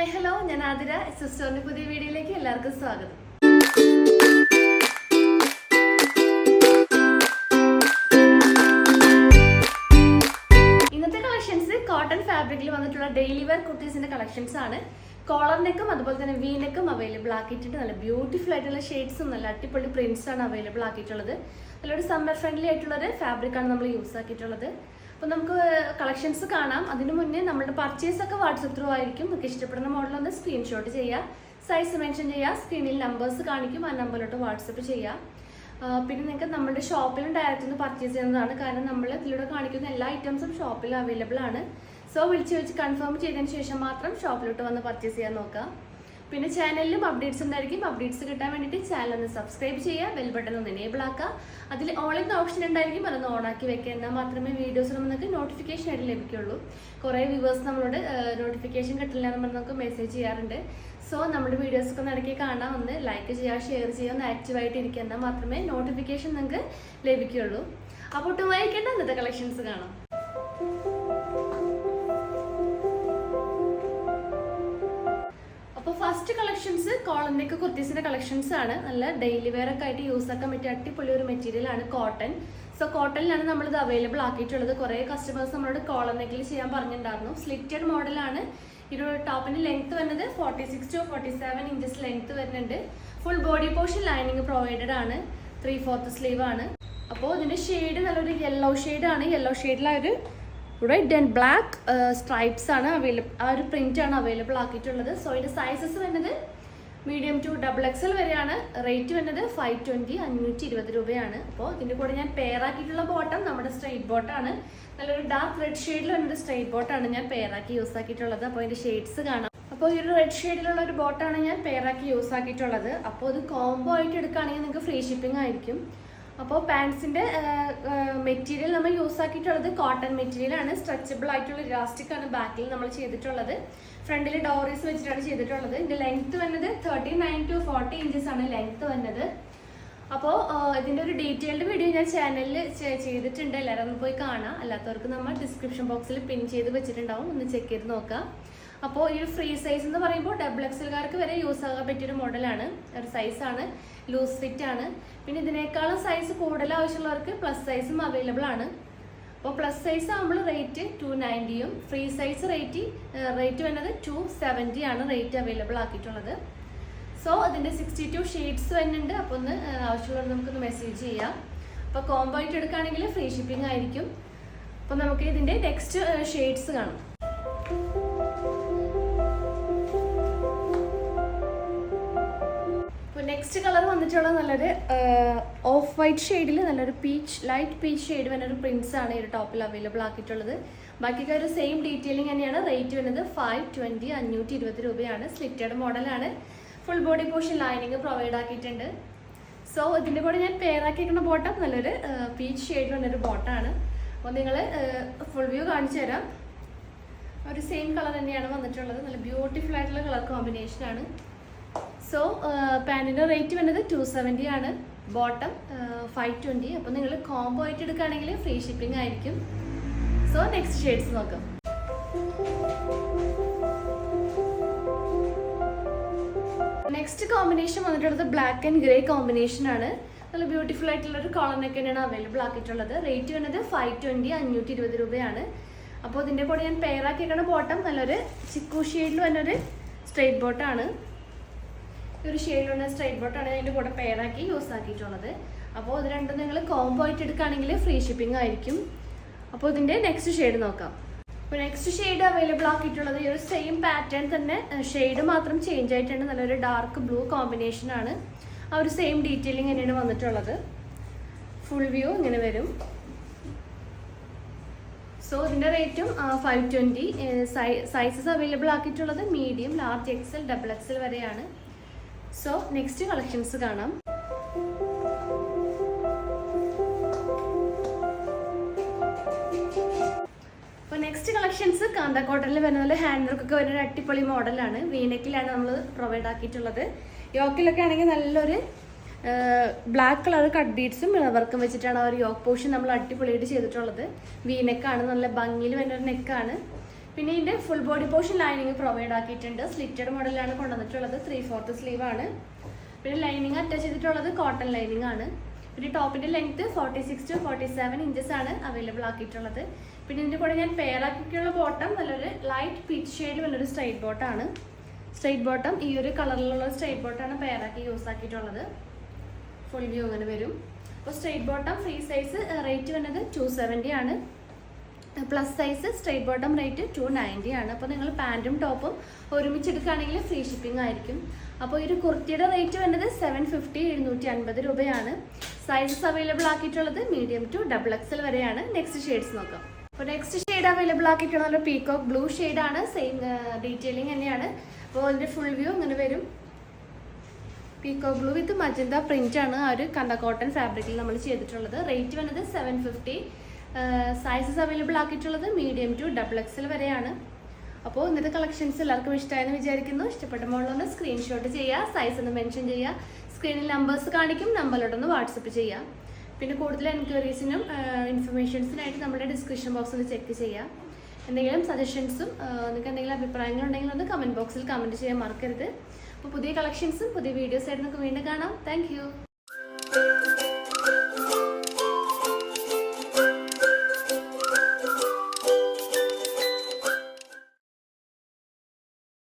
Hi hello, ഞാൻ ആതിര. സിസ്റ്ററിന്റെ പുതിയ വീഡിയോയിലേക്ക് എല്ലാവർക്കും സ്വാഗതം. ഇന്നത്തെ കളക്ഷൻസ് കോട്ടൺ ഫാബ്രിക്കിൽ വന്നിട്ടുള്ള ഡെയിലി വെയർ കുർത്തീസിന്റെ കളക്ഷൻസ് ആണ്. കോളർ നെക്കും അതുപോലെ തന്നെ വി നെക്കും അവൈലബിൾ ആക്കിയിട്ടുണ്ട്. നല്ല ബ്യൂട്ടിഫുൾ ആയിട്ടുള്ള ഷെയ്ഡ്സും നല്ല അടിപൊളി പ്രിന്റ്സ് ആണ് അവൈലബിൾ ആക്കിയിട്ടുള്ളത്. നല്ലൊരു സമ്മർ ഫ്രണ്ട്ലി ആയിട്ടുള്ളൊരു ഫാബ്രിക് ആണ് നമ്മൾ യൂസ് ആക്കിയിട്ടുള്ളത്. അപ്പോൾ നമുക്ക് കളക്ഷൻസ് കാണാം. അതിന് മുന്നേ നമ്മുടെ പർച്ചേസ് ഒക്കെ വാട്സപ്പ് ത്രൂ ആയിരിക്കും. നിങ്ങൾക്ക് ഇഷ്ടപ്പെടുന്ന മോഡൽ ഒന്ന് സ്ക്രീൻഷോട്ട് ചെയ്യുക, സൈസ് മെൻഷൻ ചെയ്യുക, സ്ക്രീനിൽ നമ്പേഴ്സ് കാണിക്കും, ആ നമ്പറിലോട്ട് വാട്സപ്പ് ചെയ്യുക. പിന്നെ നിങ്ങൾക്ക് നമ്മുടെ ഷോപ്പിലും ഡയറക്റ്റ് ഒന്ന് പർച്ചേസ് ചെയ്യുന്നതാണ്. കാരണം നമ്മൾ ഇതിലൂടെ കാണിക്കുന്ന എല്ലാ ഐറ്റംസും ഷോപ്പിൽ അവൈലബിൾ ആണ്. സോ വിളിച്ച് കൺഫേം ചെയ്തതിന് ശേഷം മാത്രം ഷോപ്പിലോട്ട് വന്ന് പർച്ചേസ് ചെയ്യാൻ നോക്കുക. പിന്നെ ചാനലിലും അപ്ഡേറ്റ്സ് ഉണ്ടായിരിക്കും. അപ്ഡേറ്റ്സ് കിട്ടാൻ വേണ്ടിയിട്ട് ചാനൽ ഒന്ന് സബ്സ്ക്രൈബ് ചെയ്യുക, ബെൽ ബട്ടൺ ഒന്ന് എനേബിൾ ആക്കുക. അതിൽ ഓൾ എന്ന ഓപ്ഷൻ ഉണ്ടായിരിക്കും, അതൊന്ന് ഓൺ ആക്കി വെക്കുക. എന്നാൽ മാത്രമേ വീഡിയോസ് നമുക്ക് നോട്ടിഫിക്കേഷൻ ആയിട്ട് ലഭിക്കുള്ളൂ. കുറേ വ്യൂവേഴ്സ് നമ്മളോട് നോട്ടിഫിക്കേഷൻ കിട്ടില്ല എന്ന് പറഞ്ഞ് നമുക്ക് മെസ്സേജ് ചെയ്യാറുണ്ട്. സോ നമ്മുടെ വീഡിയോസൊക്കെ ഒന്ന് ഇടയ്ക്ക് കാണാൻ, ഒന്ന് ലൈക്ക് ചെയ്യുക, ഷെയർ ചെയ്യുക, ഒന്ന് ആക്റ്റീവായിട്ട് ഇരിക്കുക. എന്നാൽ മാത്രമേ നോട്ടിഫിക്കേഷൻ നിങ്ങൾക്ക് ലഭിക്കുള്ളൂ. അപ്പോൾ ഒട്ടും വൈകിക്കേണ്ട, ഇന്നത്തെ കളക്ഷൻസ് കാണാം. അപ്പോൾ ഫസ്റ്റ് കളക്ഷൻസ് കോളർ നെക്ക് കുർത്തീസിന്റെ കളക്ഷൻസ് ആണ്. നല്ല ഡെയിലി വെയർ ഒക്കെ ആയിട്ട് യൂസ് ആക്കാൻ പറ്റിയ അടിപൊളി ഒരു മെറ്റീരിയൽ ആണ് കോട്ടൺ. സോ കോട്ടണിലാണ് നമ്മളിത് അവൈലബിൾ ആക്കിയിട്ടുള്ളത്. കുറേ കസ്റ്റമേഴ്സ് നമ്മളോട് കോളർ നെക്കിൽ ചെയ്യാൻ പറഞ്ഞിട്ടുണ്ടായിരുന്നു. സ്ലിറ്റഡ് മോഡലാണ്. ഈ ഒരു ടോപ്പിന്റെ ലെങ്ത് വരുന്നത് 46 to 47 ഇഞ്ചസ് ലെങ്ത് വരുന്നുണ്ട്. Full body portion lining provided ആണ്. 3/4 സ്ലീവ് ആണ്. അപ്പോൾ ഇതിന്റെ ഷെയ്ഡ് നല്ലൊരു യെല്ലോ ഷെയ്ഡ് ആണ്. യെല്ലോ ഷെയ്ഡിലെ ഒരു റെഡ് ആൻഡ് ബ്ലാക്ക് സ്ട്രൈപ്സ് ആണ് അവൈലബിൾ, ആ ഒരു പ്രിന്റ് ആണ് അവൈലബിൾ ആക്കിയിട്ടുള്ളത്. സോ ഇതിന്റെ സൈസസ് വരുന്നത് മീഡിയം ടു XXL വരെയാണ്. റേറ്റ് വരുന്നത് 520, 520 രൂപയാണ്. അപ്പോൾ ഇതിന്റെ കൂടെ ഞാൻ പെയർ ആക്കിയിട്ടുള്ള ബോട്ടം നമ്മുടെ സ്ട്രെയിറ്റ് ബോട്ടാണ്. നല്ലൊരു ഡാർക്ക് റെഡ് ഷെയ്ഡിൽ വരുന്നൊരു സ്ട്രെയിറ്റ് ബോട്ടാണ് ഞാൻ പെയർ ആക്കി യൂസ് ആക്കിയിട്ടുള്ളത്. അപ്പോൾ അതിന്റെ ഷെയ്ഡ്സ് കാണാം. അപ്പോൾ ഈ ഒരു റെഡ് ഷെയ്ഡിലുള്ള ഒരു ബോട്ടാണ് ഞാൻ പെയർ ആക്കി യൂസ് ആക്കിയിട്ടുള്ളത്. അപ്പോൾ ഇത് കോംബോ ആയിട്ട് എടുക്കുകയാണെങ്കിൽ നിങ്ങൾക്ക് ഫ്രീ ഷിപ്പിംഗ് ആയിരിക്കും. അപ്പോൾ പാൻസിന്റെ മെറ്റീരിയൽ നമ്മൾ യൂസ് ആക്കിയിട്ടുള്ളത് കോട്ടൺ മെറ്റീരിയൽ ആണ്. സ്ട്രെച്ചബിൾ ആയിട്ടുള്ള ഇലാസ്റ്റിക് ആണ് ബാക്കിൽ നമ്മൾ ചെയ്തിട്ടുള്ളത്. ഫ്രണ്ടിൽ ഡോറീസ് വെച്ചിട്ടാണ് ചെയ്തിട്ടുള്ളത്. ഇതിന്റെ ലെങ്ത് വരുന്നത് 39 to 40 ഇഞ്ചസ് ആണ് ലെങ്ത് വരുന്നത്. അപ്പോൾ ഇതിന്റെ ഒരു ഡീറ്റെയിൽഡ് വീഡിയോ ഞാൻ ചാനലിൽ ചെയ്തിട്ടുണ്ട്. എല്ലാവരും ഒന്ന് പോയി കാണാം. അല്ലാത്തവർക്ക് നമ്മൾ ഡിസ്ക്രിപ്ഷൻ ബോക്സിൽ പിൻ ചെയ്ത് വെച്ചിട്ടുണ്ടാവും, ഒന്ന് ചെക്ക് ചെയ്ത് നോക്കാം. അപ്പോൾ ഈ ഒരു ഫ്രീ സൈസ് എന്ന് പറയുമ്പോൾ XXLകാർക്ക് വരെ യൂസ് ആകാൻ പറ്റിയൊരു മോഡലാണ്, ഒരു സൈസാണ്. ലൂസ് ഫിറ്റ് ആണ്. പിന്നെ ഇതിനേക്കാളും സൈസ് കൂടുതൽ ആവശ്യമുള്ളവർക്ക് പ്ലസ് സൈസും അവൈലബിൾ ആണ്. അപ്പോൾ പ്ലസ് സൈസ് ആകുമ്പോൾ റേറ്റ് 290യും ഫ്രീ സൈസ് റേറ്റ് വരുന്നത് 270 ആണ് റേറ്റ് അവൈലബിൾ ആക്കിയിട്ടുള്ളത്. സോ അതിൻ്റെ 62 ഷെയ്ഡ്സ് വരുന്നുണ്ട്. അപ്പോൾ ഒന്ന് ആവശ്യമുള്ളത് നമുക്കൊന്ന് മെസ്സേജ് ചെയ്യാം. അപ്പോൾ കോംബോ ആയിട്ട് എടുക്കുകയാണെങ്കിൽ ഫ്രീ ഷിപ്പിംഗ് ആയിരിക്കും. അപ്പോൾ നമുക്ക് ഇതിൻ്റെ നെക്സ്റ്റ് ഷെയ്ഡ്സ് കാണാം. നെക്സ്റ്റ് കളർ വന്നിട്ടുള്ളത് നല്ലൊരു ഓഫ് വൈറ്റ് ഷെയ്ഡിൽ നല്ലൊരു ലൈറ്റ് പീച്ച് ഷെയ്ഡ് വരുന്നൊരു പ്രിന്റ്സ് ആണ് ഈ ഒരു ടോപ്പിൽ അവൈലബിൾ ആക്കിയിട്ടുള്ളത്. ബാക്കിയൊക്കെ ഒരു സെയിം ഡീറ്റെയിലിംഗ് തന്നെയാണ്. റേറ്റ് വരുന്നത് 520, 520 രൂപയാണ്. സ്ലിറ്റഡ് മോഡലാണ്. Full body portion lining provide ആക്കിയിട്ടുണ്ട്. സോ ഇതിൻ്റെ കൂടെ ഞാൻ പെയർ ആക്കിയിരിക്കുന്ന ബോട്ടം നല്ലൊരു പീച്ച് ഷെയ്ഡിൽ വന്നൊരു ബോട്ടാണ്. അപ്പോൾ നിങ്ങൾ ഫുൾ വ്യൂ കാണിച്ചു തരാം. ഒരു സെയിം കളർ തന്നെയാണ് വന്നിട്ടുള്ളത്. നല്ല ബ്യൂട്ടിഫുൾ ആയിട്ടുള്ള കളർ കോമ്പിനേഷനാണ്. സോ പാൻറ്റിൻ്റെ റേറ്റ് വരുന്നത് 270 ആണ്. ബോട്ടം 520. അപ്പോൾ നിങ്ങൾ കോംബോ ആയിട്ട് എടുക്കുകയാണെങ്കിൽ ഫ്രീ ഷിപ്പിംഗ് ആയിരിക്കും. സോ നെക്സ്റ്റ് ഷെയ്ഡ്സ് നോക്കാം. നെക്സ്റ്റ് കോമ്പിനേഷൻ വന്നിട്ടുള്ളത് ബ്ലാക്ക് ആൻഡ് ഗ്രേ കോമ്പിനേഷൻ ആണ്. നല്ല ബ്യൂട്ടിഫുൾ ആയിട്ടുള്ള ഒരു കോളർ നെക്ക് തന്നെയാണ് അവൈലബിൾ ആക്കിയിട്ടുള്ളത്. റേറ്റ് വരുന്നത് 520, 520 രൂപയാണ്. അപ്പോൾ ഇതിൻ്റെ കൂടെ ഞാൻ പെയർ ആക്കിയിരിക്കുന്ന ബോട്ടം നല്ലൊരു ചിക്കു ഷെയ്ഡിൽ വന്നൊരു സ്ട്രെയിറ്റ് ബോട്ടാണ്. ഒരു ഷെയ്ഡിലുള്ള സ്ട്രെയിറ്റ് ബോട്ടാണ് അതിൻ്റെ കൂടെ പെയറാക്കി യൂസ് ആക്കിയിട്ടുള്ളത്. അപ്പോൾ ഇത് രണ്ടും നിങ്ങൾ കോംബോ ആയിട്ട് എടുക്കുകയാണെങ്കിൽ ഫ്രീ ഷിപ്പിംഗ് ആയിരിക്കും. അപ്പോൾ ഇതിൻ്റെ നെക്സ്റ്റ് ഷെയ്ഡ് നോക്കാം. അപ്പോൾ നെക്സ്റ്റ് ഷെയ്ഡ് അവൈലബിൾ ആക്കിയിട്ടുള്ളത് ഈ ഒരു സെയിം പാറ്റേൺ തന്നെ, ഷെയ്ഡ് മാത്രം ചേഞ്ച് ആയിട്ടുണ്ട്. നല്ലൊരു ഡാർക്ക് ബ്ലൂ കോമ്പിനേഷനാണ്. ആ ഒരു സെയിം ഡീറ്റെയിലിംഗ് തന്നെയാണ് വന്നിട്ടുള്ളത്. ഫുൾ വ്യൂ ഇങ്ങനെ വരും. സോ ഇതിൻ്റെ റേറ്റും 520. സൈസസ് അവൈലബിൾ ആക്കിയിട്ടുള്ളത് മീഡിയം, ലാർജ്, XL, XXL വരെയാണ്. സോ നെക്സ്റ്റ് കളക്ഷൻസ് കാണാം. അപ്പോൾ നെക്സ്റ്റ് കളക്ഷൻസ് കാന്ത കോട്ടണിൽ വരുന്ന പോലെ ഹാൻഡ് വർക്കൊക്കെ വരുന്ന ഒരു അടിപൊളി മോഡലാണ്. വീനെക്കിലാണ് നമ്മൾ പ്രൊവൈഡ് ആക്കിയിട്ടുള്ളത്. യോക്കിലൊക്കെ ആണെങ്കിൽ നല്ലൊരു ബ്ലാക്ക് കളർ കട്ട് ബീഡ്സും വർക്കും വെച്ചിട്ടാണ് ആ ഒരു യോക്ക് പോർഷൻ നമ്മൾ അടിപൊളിയായിട്ട് ചെയ്തിട്ടുള്ളത്. വീനെക്കാണ്, നല്ല ഭംഗിയിൽ വരുന്ന ഒരു നെക്കാണ്. പിന്നെ ഇതിൻ്റെ full body portion lining provide ആക്കിയിട്ടുണ്ട്. സ്ലിറ്റഡ് മോഡലാണ് കൊണ്ടുവന്നിട്ടുള്ളത്. 3/4 സ്ലീവ് ആണ്. പിന്നെ ലൈനിങ് അറ്റാച്ച് ചെയ്തിട്ടുള്ളത് കോട്ടൺ ലൈനിങ് ആണ്. പിന്നെ ടോപ്പിൻ്റെ ലെങ്ത് 46 to 47 ഇഞ്ചസ് ആണ് അവൈലബിൾ ആക്കിയിട്ടുള്ളത്. പിന്നെ ഇതിൻ്റെ കൂടെ ഞാൻ പെയർ ആക്കിയിട്ടുള്ള ബോട്ടം നല്ലൊരു ലൈറ്റ് പീച്ച് ഷെയ്ഡ് നല്ലൊരു സ്ട്രൈറ്റ് ബോട്ടാണ്. സ്ട്രൈറ്റ് ബോട്ടം ഈ ഒരു കളറിലുള്ള സ്ട്രൈറ്റ് ബോട്ടാണ് പെയർ ആക്കി യൂസ് ആക്കിയിട്ടുള്ളത്. ഫുൾ വ്യൂ അങ്ങനെ വരും. അപ്പോൾ straight bottom free size rate വരുന്നത് 270 ആണ്. Plus size straight bottom rate 290 ആണ്. അപ്പോൾ നിങ്ങൾ പാൻറ്റും ടോപ്പും ഒരുമിച്ച് എടുക്കുകയാണെങ്കിൽ ഫ്രീ ഷിപ്പിംഗ് ആയിരിക്കും. അപ്പോൾ ഈ ഒരു കുർത്തിയുടെ റേറ്റ് വരുന്നത് 750 750 രൂപയാണ്. സൈസസ് അവൈലബിൾ ആക്കിയിട്ടുള്ളത് മീഡിയം ടു XXL വരെയാണ്. നെക്സ്റ്റ് ഷെയ്ഡ്സ് നോക്കാം. അപ്പോൾ നെക്സ്റ്റ് ഷെയ്ഡ് അവൈലബിൾ ആക്കിയിട്ടുള്ളത് പീകോക്ക് ബ്ലൂ ഷെയ്ഡാണ്. സെയിം ഡീറ്റെയിലിംഗ് തന്നെയാണ്. അപ്പോൾ അതിൻ്റെ ഫുൾ വ്യൂ ഇങ്ങനെ വരും. Peacock blue with magenta print ആണ് ആ ഒരു കണ്ട കോട്ടൺ ഫാബ്രിക്കിൽ നമ്മൾ ചെയ്തിട്ടുള്ളത്. റേറ്റ് വരുന്നത് 750. സൈസസ് അവൈലബിൾ ആക്കിയിട്ടുള്ളത് മീഡിയം ടു XXL വരെയാണ്. അപ്പോൾ ഇന്നത്തെ കളക്ഷൻസ് എല്ലാവർക്കും ഇഷ്ടമായെന്ന് വിചാരിക്കുന്നു. ഇഷ്ടപ്പെട്ട മോളിലൊന്ന് സ്ക്രീൻഷോട്ട് ചെയ്യുക, സൈസ് ഒന്ന് മെൻഷൻ ചെയ്യുക. സ്ക്രീനിൽ നമ്പേഴ്സ് കാണിക്കും, നമ്പറിലോട്ടൊന്ന് വാട്സപ്പ് ചെയ്യുക. പിന്നെ കൂടുതൽ എൻക്വയറീസിനും ഇൻഫർമേഷൻസിനായിട്ട് നമ്മുടെ ഡിസ്ക്രിപ്ഷൻ ബോക്സ് ഒന്ന് ചെക്ക് ചെയ്യുക. എന്തെങ്കിലും സജഷൻസും നിങ്ങൾക്ക് എന്തെങ്കിലും അഭിപ്രായങ്ങളുണ്ടെങ്കിൽ ഒന്ന് കമൻറ്റ് ബോക്സിൽ കമൻറ്റ് ചെയ്യാൻ മറക്കരുത്. അപ്പോൾ പുതിയ കളക്ഷൻസും പുതിയ വീഡിയോസ് ആയിട്ട് നമുക്ക് വീണ്ടും കാണാം. താങ്ക്